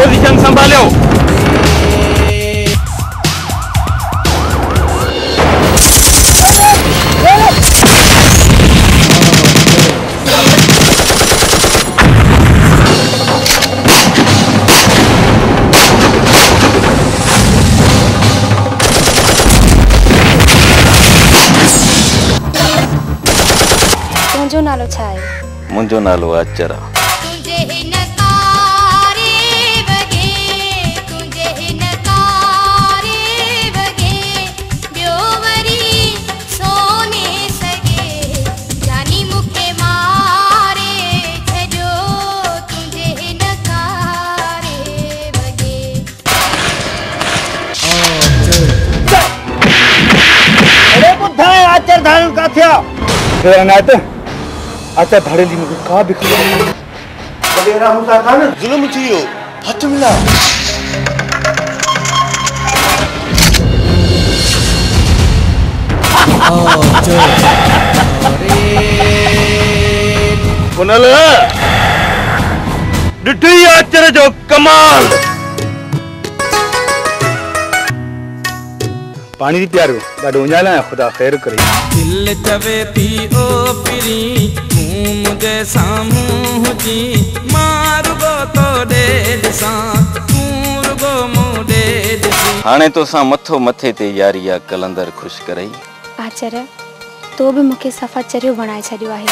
Position संभालियो। तुंहिंजो नालो छा आहे? मुंहिंजो नालो आचरा। आचर धारण का थिया नात आचर धाड़े ली मुझे का बिखर बगैरा मुसा खान जुल्म थियो हथ मिला पुनल डिठी आचर जो कमाल। पानी दी प्यारो ॾाढो उञाला है खुदा खैर करे। दिल चवे थी ओ पिरी तू मुझे सामू जी मारगो तो डेड सा तू रुगो मुडे सी हाणे तो सा मथो मथे ते यारिया कलंदर खुश करई। आचर तो भी मुखे सफ़ा चरियो बनाए छॾियो आहे।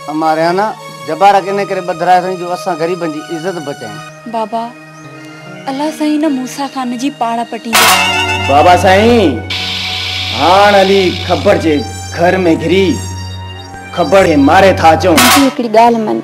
हमारे यहाँ ना जबारा के करे बदराए जो असा गरीबन जी इज्जत बचाए। बाबा अल्लाह सही न मूसा खान जी पाड़ा पटी। बाबा साईं हान अली खबर जे घर में घिरी खबर के मारे था चो। हिकड़ी गाल मन